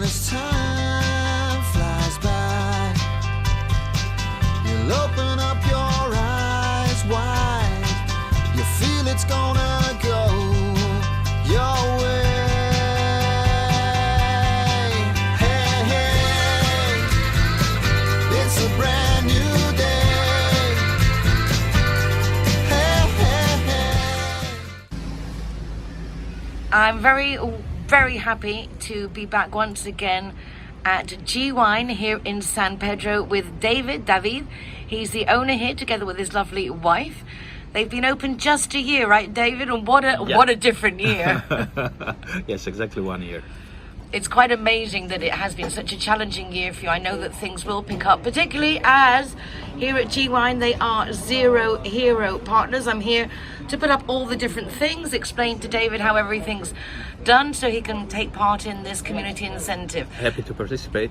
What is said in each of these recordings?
as time flies by, you'll open up your eyes wide. You feel it's gonna go your way. Hey, hey, it's a brand new day. Hey, hey, hey. I'm very happy to be back once again at G-Wine here in San Pedro with David. He's the owner here together with his lovely wife. They've been open just a year, right, David? And what a different year. Yes, exactly 1 year. It's quite amazing that it has been such a challenging year for you. I know that things will pick up, particularly as here at G-Wine they are Zero Hero partners. I'm here to put up all the different things, explain to David how everything's done so he can take part in this community incentive. Happy to participate.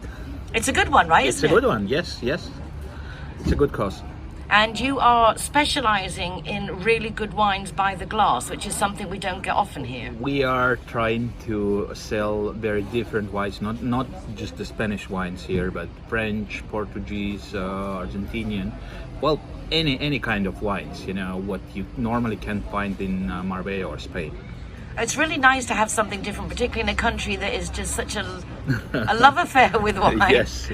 It's a good one, right? It's a good one, yes. It's a good cause. And you are specializing in really good wines by the glass, which is something we don't get often here. We are trying to sell very different wines, not just the Spanish wines here, but French, Portuguese, Argentinian, well, any kind of wines, you know, what you normally can't find in Marbella or Spain. It's really nice to have something different, particularly in a country that is just such a love affair with wine. Yes,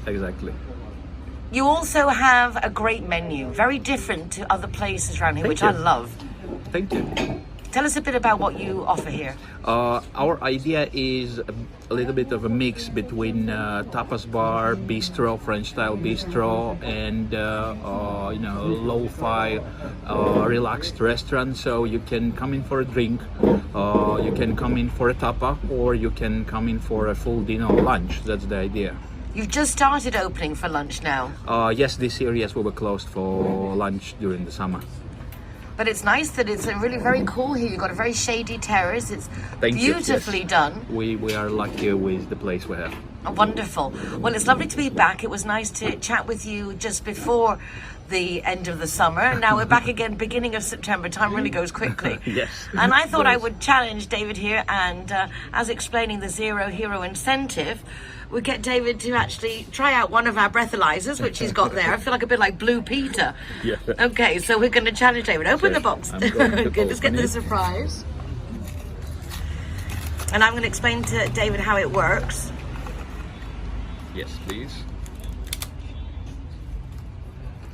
exactly. You also have a great menu, very different to other places around here, which I love. Thank you. Tell us a bit about what you offer here. Our idea is a little bit of a mix between tapas bar, bistro, French style bistro, and you know, lo-fi, relaxed restaurant. So you can come in for a drink, you can come in for a tapa, or you can come in for a full dinner or lunch. That's the idea. You've just started opening for lunch now. Yes, this year, yes, we were closed for lunch during the summer. But it's nice that it's really very cool here. You've got a very shady terrace. It's beautifully done. We are lucky with the place we have. Oh, wonderful. Well, it's lovely to be back. It was nice to chat with you just before the end of the summer. Now we're back again beginning of September. Time really goes quickly. Yes. And I thought I would challenge David here, and as explaining the Zero Hero incentive, we get David to actually try out one of our breathalyzers, which he's got there. I feel like a bit like Blue Peter. Yeah. Okay, so we're going to challenge David. Open the box. Okay, let's get the surprise. And I'm going to explain to David how it works. Yes, please.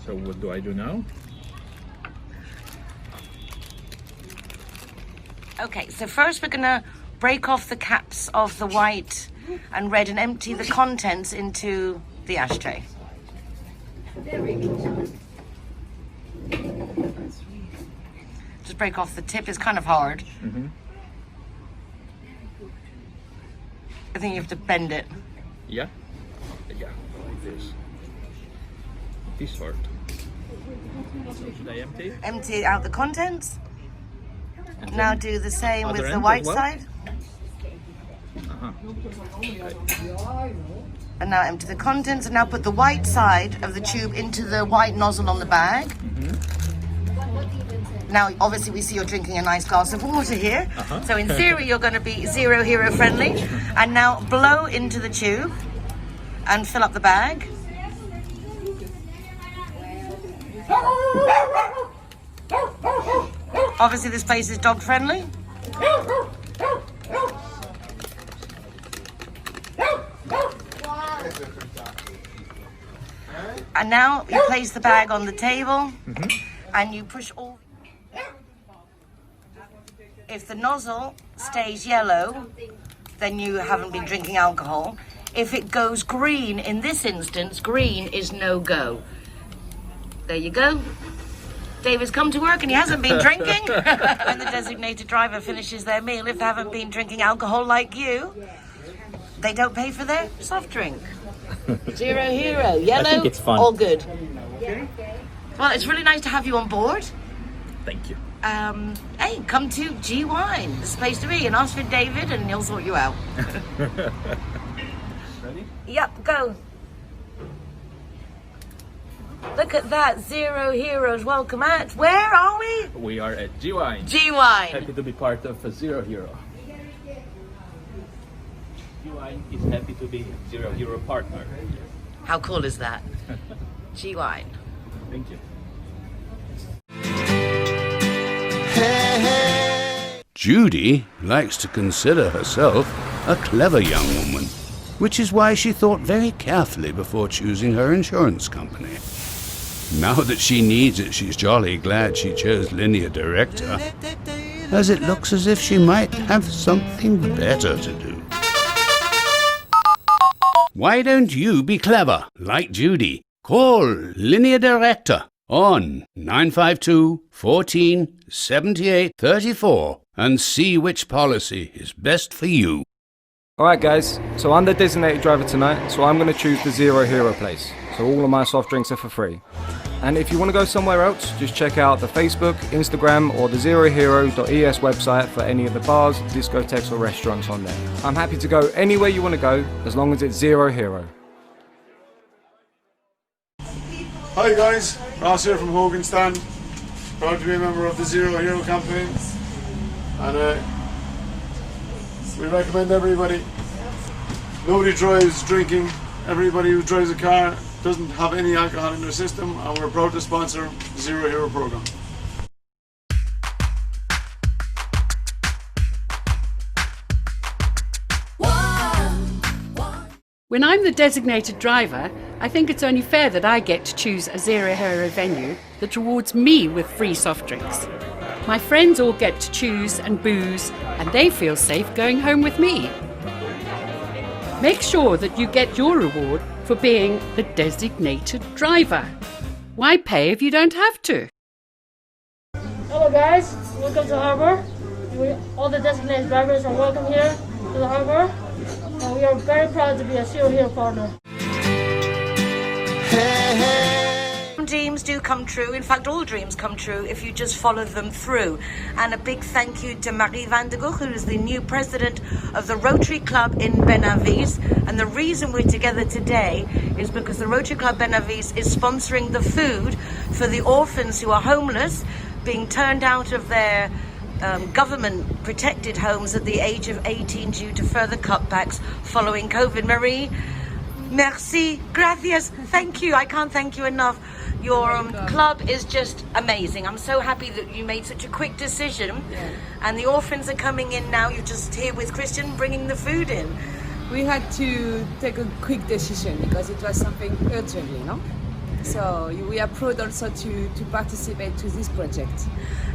So what do I do now? Okay, so first we're going to break off the caps of the white and red and empty the contents into the ashtray. Just break off the tip. It's kind of hard. Mm-hmm. I think you have to bend it. Yeah, like this. This sort. So should I empty? Empty out the contents. And Now then do the same other with the end white as well? side. Uh-huh. Okay. And now empty the contents, and now put the white side of the tube into the white nozzle on the bag. Mm-hmm. Now, obviously, we see you're drinking a nice glass of water here. Uh-huh. So in theory, you're going to be Zero Hero friendly. And now blow into the tube and fill up the bag. Obviously, this place is dog friendly. And now you place the bag on the table, and you push all. If the nozzle stays yellow, then you haven't been drinking alcohol. If it goes green, in this instance, green is no go. There you go. David's come to work and he hasn't been drinking. When the designated driver finishes their meal, if they haven't been drinking alcohol like you, they don't pay for their soft drink. Zero Hero, yellow, I think it's fun. all good. Well, it's really nice to have you on board. Thank you. Hey, come to G-Wine. It's the place to be, and ask for David and he'll sort you out. Ready? Yep, go. Look at that, Zero Heroes. Welcome at. Where are we? We are at G-Wine. G-Wine. Happy to be part of a Zero Hero. G-Wine is happy to be Zero Hero partner. How cool is that? G-Wine. Thank you. Hey, hey. Judy likes to consider herself a clever young woman, which is why she thought very carefully before choosing her insurance company. Now that she needs it, she's jolly glad she chose Linear Director, as it looks as if she might have something better to do. Why don't you be clever, like Judy? Call Linear Director on 952 14 78 34 and see which policy is best for you. Alright guys, so I'm the designated driver tonight, so I'm going to choose the Zero Hero place. So all of my soft drinks are for free. And if you want to go somewhere else, just check out the Facebook, Instagram or the zerohero.es website for any of the bars, discotheques or restaurants on there. I'm happy to go anywhere you want to go, as long as it's Zero Hero. Hi guys, Ross here from Hogan Stand. Proud to be a member of the Zero Hero campaign. And we recommend everybody. Nobody drives drinking. Everybody who drives a car doesn't have any alcohol in their system, and we're proud to sponsor the Zero Hero program. When I'm the designated driver, I think it's only fair that I get to choose a Zero Hero venue that rewards me with free soft drinks. My friends all get to choose and booze, and they feel safe going home with me. Make sure that you get your reward for being the designated driver. Why pay if you don't have to? Hello guys, welcome to Harbor. All the designated drivers are welcome here to the Harbor. And we are very proud to be a Zero Hero partner. Hey, hey. Dreams do come true. In fact, all dreams come true if you just follow them through. And a big thank you to Marie van der Gucht, who is the new president of the Rotary Club in Benahavis. And the reason we're together today is because the Rotary Club Benahavis is sponsoring the food for the orphans who are homeless, being turned out of their government protected homes at the age of 18 due to further cutbacks following COVID. Marie, merci, gracias, thank you. I can't thank you enough. Your club is just amazing. I'm so happy that you made such a quick decision. Yeah. And the orphans are coming in now. You're just here with Christian bringing the food in. We had to take a quick decision because it was something urgent, you know. So we are proud also to participate to this project.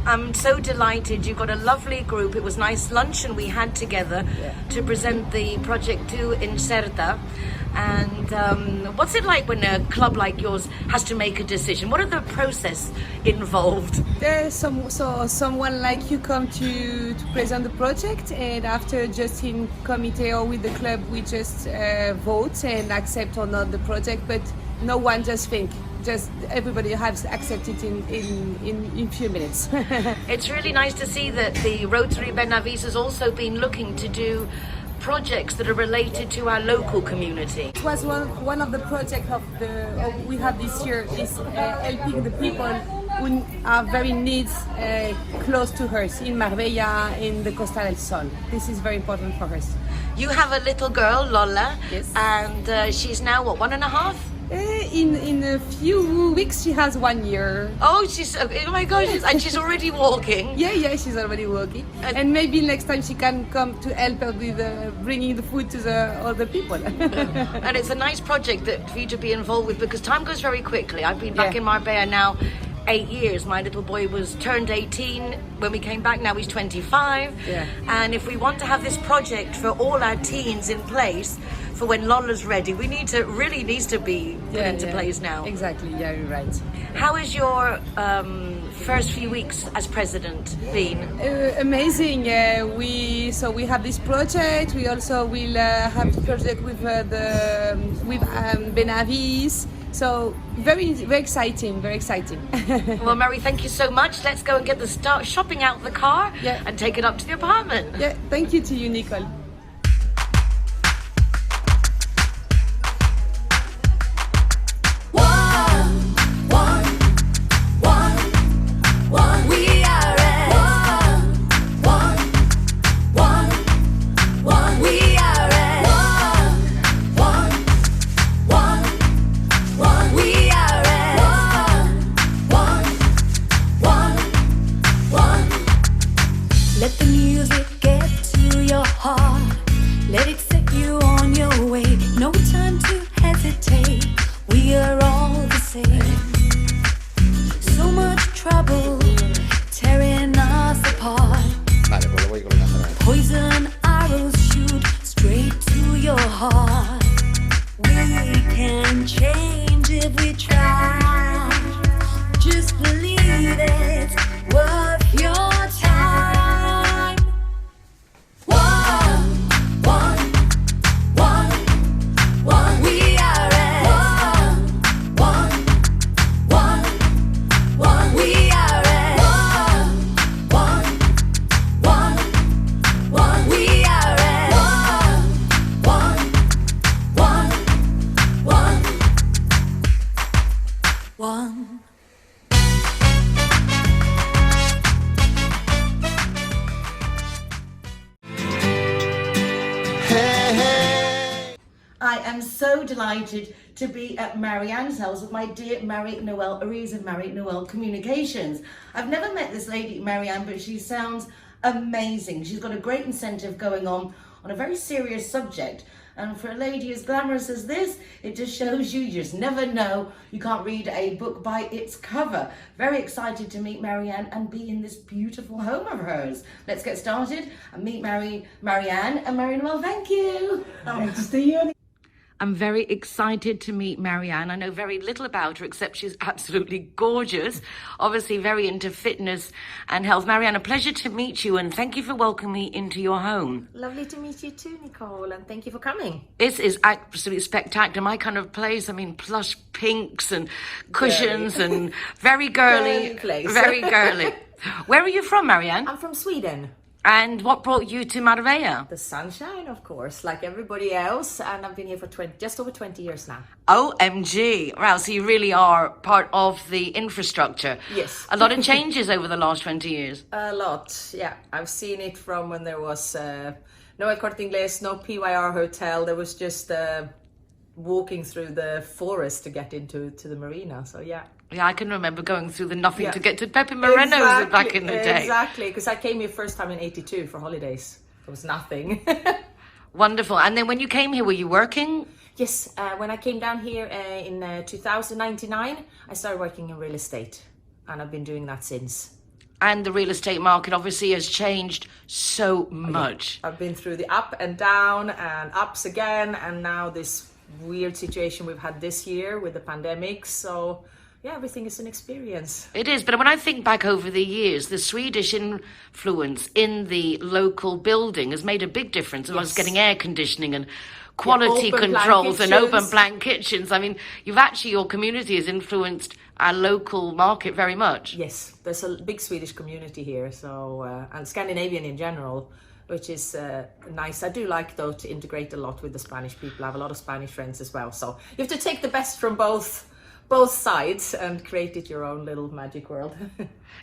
I'm so delighted. You've got a lovely group. It was nice luncheon we had together to present the project to Inserta. And what's it like when a club like yours has to make a decision? What are the process involved? There's someone like you come to present the project, and after just in committee or with the club we just vote and accept or not the project, but no one just think. Just everybody has accepted in few minutes. It's really nice to see that the Rotary Benahavis has also been looking to do projects that are related to our local community. It was one of the projects we have this year is helping the people who are very needs close to us in Marbella, in the Costa del Sol. This is very important for us. You have a little girl, Lola, yes, and she's now what, 1.5? In a few weeks she has 1 year. Oh, oh my gosh, and she's already walking. Yeah, she's already walking. And maybe next time she can come to help her with bringing the food to the other people. And it's a nice project for you to be involved with, because time goes very quickly. I've been back in Marbella now 8 years. My little boy was turned 18 when we came back. Now he's 25. Yeah. And if we want to have this project for all our teens in place for when Lola's ready, we really needs to be put into place now. Exactly, yeah, you're right. How has your first few weeks as president been? Amazing. We have this project. We also will have the project with Benahavis. So very exciting, very exciting. Well, Marie, thank you so much. Let's go and get the shopping out of the car and take it up to the apartment. Yeah, thank you to you, Nicole. We are am so delighted to be at Marianne's house with my dear Marie-Noelle Erize of Marie-Noelle Communications. I've never met this lady, Marianne, but she sounds amazing. She's got a great incentive going on a very serious subject. And for a lady as glamorous as this, it just shows you just never know. You can't read a book by its cover. Very excited to meet Marianne and be in this beautiful home of hers. Let's get started and meet Marianne and Marie-Noelle. Thank you. Nice to see you. I'm very excited to meet Marianne. I know very little about her except she's absolutely gorgeous, obviously very into fitness and health. Marianne, a pleasure to meet you and thank you for welcoming me into your home. Lovely to meet you too, Nicole, and thank you for coming. This is absolutely spectacular. My kind of place. I mean, plush pinks and cushions and very girly. Place. Very girly. Where are you from, Marianne? I'm from Sweden. And what brought you to Marbella? The sunshine, of course, like everybody else, and I've been here for just over 20 years now. OMG. Wow, so you really are part of the infrastructure. Yes. A lot of changes over the last 20 years. A lot, yeah. I've seen it from when there was no El Corte Inglés, no PYR hotel. There was just walking through the forest to get into the marina, so yeah. Yeah, I can remember going through the nothing to get to Pepe Moreno's back in the day. Exactly, because I came here first time in 82 for holidays. There was nothing. Wonderful. And then when you came here, were you working? Yes, when I came down here in 2099, I started working in real estate. And I've been doing that since. And the real estate market obviously has changed so much. I've been through the up and down and ups again. And now this weird situation we've had this year with the pandemic. So yeah, everything is an experience. It is, but when I think back over the years, the Swedish influence in the local building has made a big difference. Yes. I was getting air conditioning and quality controls and open plan kitchens. I mean, your community has influenced our local market very much. Yes, there's a big Swedish community here, so and Scandinavian in general, which is nice. I do like, though, to integrate a lot with the Spanish people. I have a lot of Spanish friends as well, so you have to take the best from both sides and create it your own little magic world.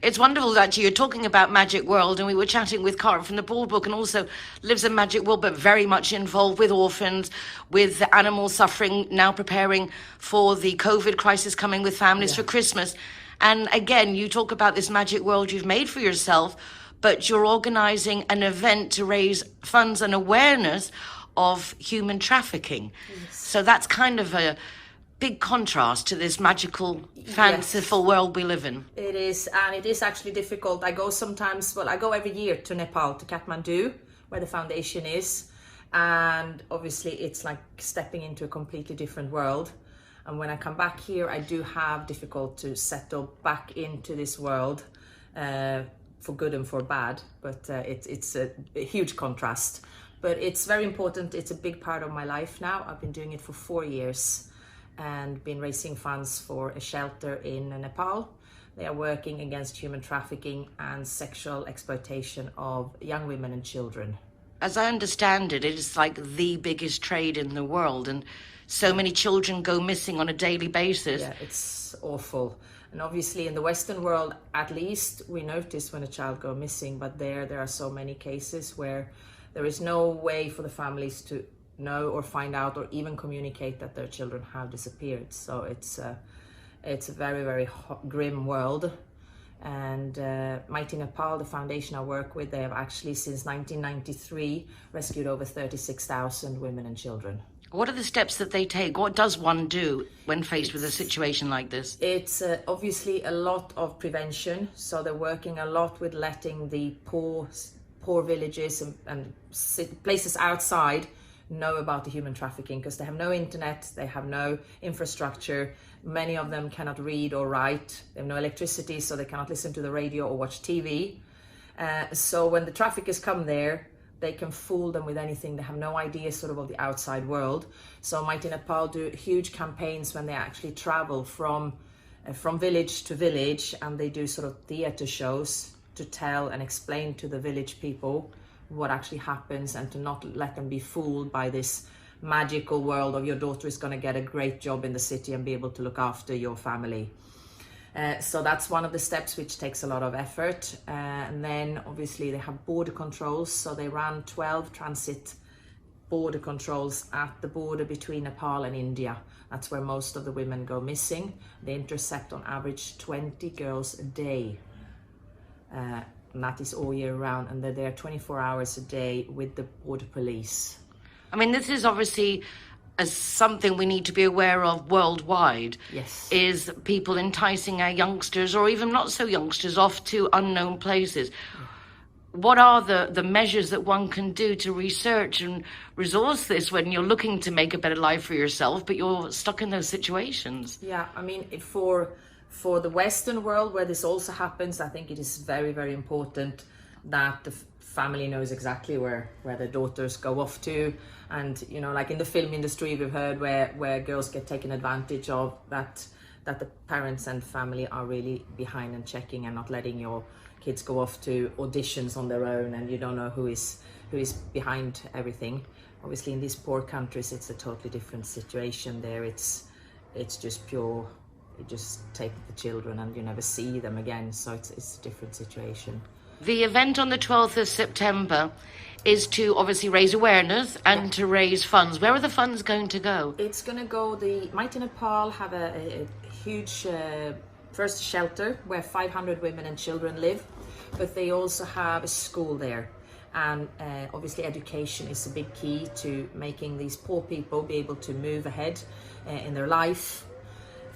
It's wonderful that you're talking about magic world, and we were chatting with Cara from the Boardbook, and also lives a magic world, but very much involved with orphans, with animals suffering, now preparing for the COVID crisis coming with families for Christmas. And again, you talk about this magic world you've made for yourself, but you're organising an event to raise funds and awareness of human trafficking. Yes. So that's kind of a big contrast to this magical, fanciful world we live in. It is, and it is actually difficult. I go every year to Nepal, to Kathmandu, where the foundation is. And obviously it's like stepping into a completely different world. And when I come back here, I do have difficult to settle back into this world, for good and for bad. But it's a huge contrast. But it's very important. It's a big part of my life now. I've been doing it for 4 years. And been raising funds for a shelter in Nepal. They are working against human trafficking and sexual exploitation of young women and children. As I understand it, it is like the biggest trade in the world, and so many children go missing on a daily basis. Yeah, it's awful. And obviously in the Western world, at least, we notice when a child goes missing, but there are so many cases where there is no way for the families to know or find out or even communicate that their children have disappeared. So it's a very, very grim world. And Maiti Nepal, the foundation I work with, they have actually since 1993 rescued over 36,000 women and children. What are the steps that they take? What does one do when faced with a situation like this? It's obviously a lot of prevention. So they're working a lot with letting the poor villages and places outside know about the human trafficking, because they have no internet, they have no infrastructure. Many of them cannot read or write. They have no electricity, so they cannot listen to the radio or watch TV. So when the traffickers come there, they can fool them with anything. They have no idea sort of the outside world. So Maiti Nepal do huge campaigns when they actually travel from village to village, and they do sort of theater shows to tell and explain to the village people what actually happens, and to not let them be fooled by this magical world of your daughter is going to get a great job in the city and be able to look after your family. So that's one of the steps which takes a lot of effort. And then obviously they have border controls, so they run 12 transit border controls at the border between Nepal and India. That's where most of the women go missing. They intercept on average 20 girls a day. And that is all year round, and they're there 24 hours a day with the border police. I mean, this is obviously something we need to be aware of worldwide. Yes. Is people enticing our youngsters, or even not so youngsters, off to unknown places. What are the measures that one can do to research and resource this when you're looking to make a better life for yourself, but you're stuck in those situations? Yeah, I mean, for the Western world where this also happens, I think it is very, very important that the family knows exactly where their daughters go off to. And, you know, like in the film industry, we've heard where girls get taken advantage of, that the parents and family are really behind and checking and not letting your kids go off to auditions on their own, and you don't know who is behind everything. Obviously in these poor countries it's a totally different situation. There it's just pure, you just take the children and you never see them again, so it's a different situation. The event on the 12th of September is to obviously raise awareness and to raise funds. Where are the funds going to go? It's going to go, the Maiti Nepal have a huge first shelter where 500 women and children live, but they also have a school there. And obviously education is a big key to making these poor people be able to move ahead in their life.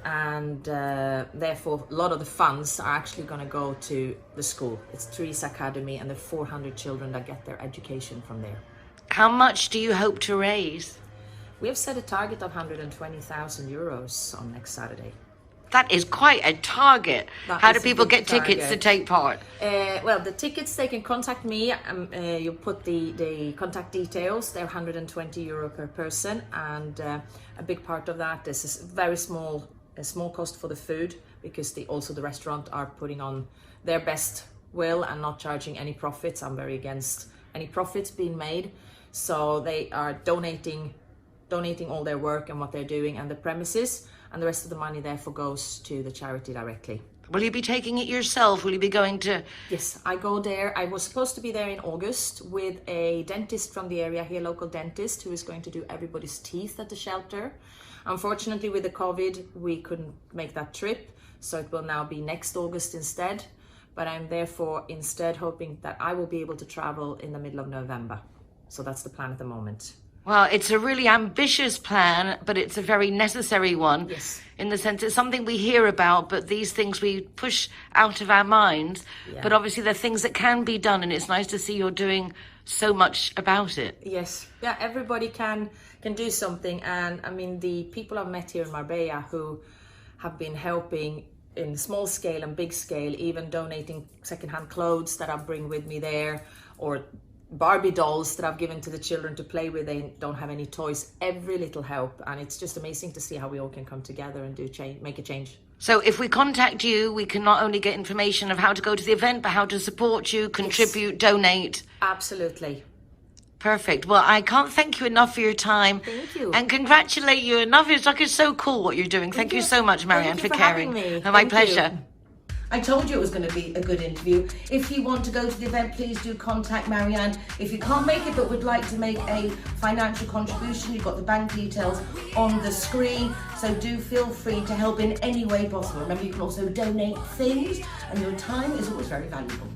And therefore a lot of the funds are actually going to go to the school. It's Teresa Academy, and there are 400 children that get their education from there. How much do you hope to raise? We have set a target of 120,000 euros on next Saturday. That is quite a target. How do people get tickets to take part? Well, the tickets, they can contact me. You put the contact details. They're 120 euro per person, and a big part of that is a small cost for the food, because also the restaurant are putting on their best will and not charging any profits. I'm very against any profits being made, so they are donating all their work and what they're doing and the premises, and the rest of the money therefore goes to the charity directly. Will you be taking it yourself? Will you be going to... Yes, I go there. I was supposed to be there in August with a dentist from the area here, local dentist, who is going to do everybody's teeth at the shelter. Unfortunately, with the COVID, we couldn't make that trip, so it will now be next August instead. But I'm therefore instead hoping that I will be able to travel in the middle of November. So that's the plan at the moment. Well, it's a really ambitious plan, but it's a very necessary one. Yes. In the sense it's something we hear about, but these things we push out of our minds. Yeah. But obviously they're things that can be done, and it's nice to see you're doing so much about it. Yes. Yeah, everybody can do something. And I mean, the people I've met here in Marbella who have been helping in small scale and big scale, even donating secondhand clothes that I bring with me there, or Barbie dolls that I've given to the children to play with. They don't have any toys. Every little help, and it's just amazing to see how we all can come together and make a change. So if we contact you, we can not only get information of how to go to the event, but how to support you, contribute, yes. Donate. Absolutely. Perfect. Well, I can't thank you enough for your time. Thank you. And congratulate you enough. It's so cool what you're doing. Thank you so much, Marianne, for caring. Me. My pleasure. I told you it was going to be a good interview. If you want to go to the event, please do contact Marianne. If you can't make it but would like to make a financial contribution, you've got the bank details on the screen. So do feel free to help in any way possible. Remember, you can also donate things, and your time is always very valuable.